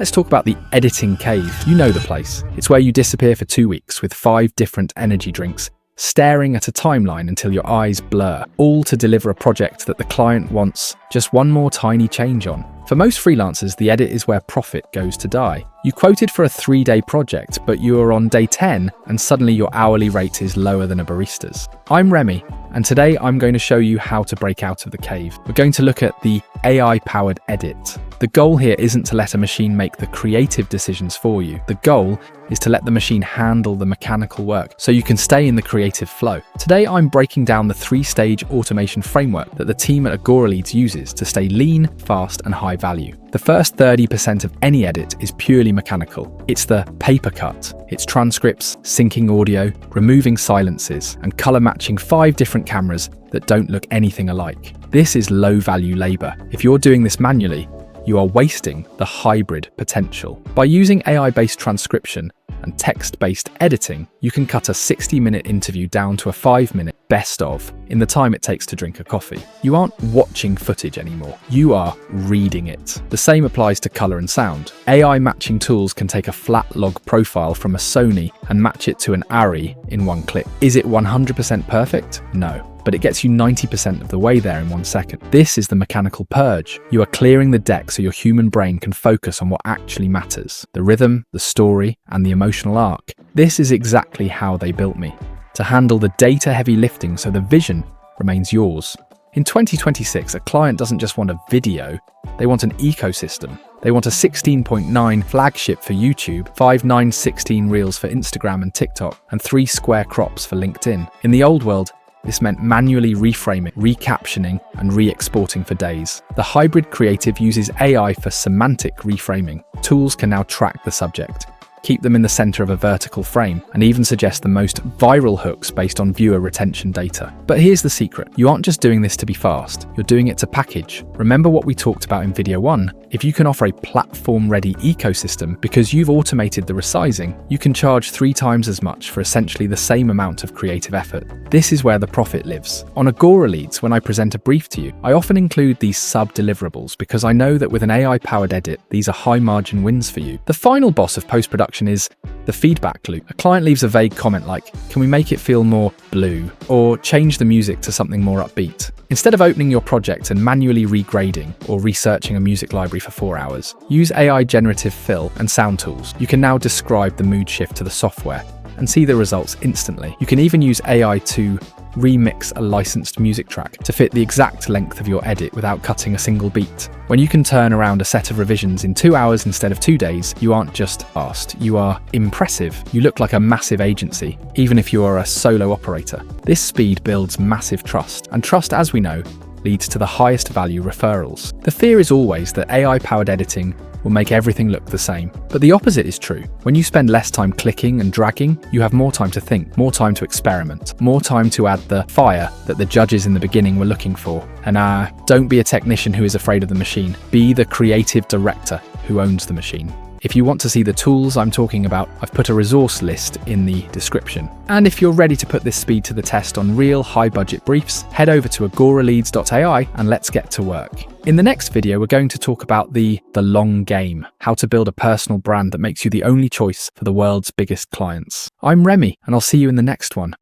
Let's talk about the editing cave. You know the place. It's where you disappear for 2 weeks with 5 different energy drinks, staring at a timeline until your eyes blur, all to deliver a project that the client wants just one more tiny change on. For most freelancers, the edit is where profit goes to die. You quoted for a 3-day project, but you are on day 10 and suddenly your hourly rate is lower than a barista's. I'm Remy, and today I'm going to show you how to break out of the cave. We're going to look at the AI-powered edit. The goal here isn't to let a machine make the creative decisions for you. The goal is to let the machine handle the mechanical work so you can stay in the creative flow. Today, I'm breaking down the 3-stage automation framework that the team at Agoraleads uses to stay lean, fast, and high value. The first 30% of any edit is purely mechanical. It's the paper cut. It's transcripts, syncing audio, removing silences, and color matching 5 different cameras that don't look anything alike. This is low-value labor. If you're doing this manually, you are wasting the hybrid potential. By using AI-based transcription and text-based editing, you can cut a 60-minute interview down to a 5-minute best of in the time it takes to drink a coffee. You aren't watching footage anymore, you are reading it. The same applies to color and sound. AI matching tools can take a flat log profile from a Sony and match it to an Arri in 1 click. Is it 100% perfect? No. But it gets you 90% of the way there in 1 second. This is the mechanical purge. You are clearing the deck so your human brain can focus on what actually matters: the rhythm, the story, and the emotional arc. This is exactly how they built me, to handle the data-heavy lifting so the vision remains yours. In 2026, a client doesn't just want a video, they want an ecosystem. They want a 16.9 flagship for YouTube, 5 9/16 reels for Instagram and TikTok, and 3 square crops for LinkedIn. In the old world, this meant manually reframing, recaptioning, and re-exporting for days. The hybrid creative uses AI for semantic reframing. Tools can now track the subject, keep them in the center of a vertical frame, and even suggest the most viral hooks based on viewer retention data. But here's the secret. You aren't just doing this to be fast, you're doing it to package. Remember what we talked about in video 1? If you can offer a platform-ready ecosystem because you've automated the resizing, you can charge 3 times as much for essentially the same amount of creative effort. This is where the profit lives. On Agoraleads, when I present a brief to you, I often include these sub-deliverables because I know that with an AI-powered edit, these are high-margin wins for you. The final boss of post-production is the feedback loop. A client leaves a vague comment like, "Can we make it feel more blue?" or "Change the music to something more upbeat." Instead of opening your project and manually regrading or researching a music library for 4 hours, use AI generative fill and sound tools. You can now describe the mood shift to the software and see the results instantly. You can even use AI to remix a licensed music track to fit the exact length of your edit without cutting a single beat. When you can turn around a set of revisions in 2 hours instead of 2 days, you aren't just fast, you are impressive. You look like a massive agency, even if you are a solo operator. This speed builds massive trust, and trust, as we know, leads to the highest value referrals. The fear is always that AI-powered editing will make everything look the same. But the opposite is true. When you spend less time clicking and dragging, you have more time to think, more time to experiment, more time to add the fire that the judges in the beginning were looking for. And don't be a technician who is afraid of the machine. Be the creative director who owns the machine. If you want to see the tools I'm talking about, I've put a resource list in the description. And if you're ready to put this speed to the test on real high-budget briefs, head over to agoraleads.ai and let's get to work. In the next video, we're going to talk about the long game, how to build a personal brand that makes you the only choice for the world's biggest clients. I'm Remy, and I'll see you in the next one.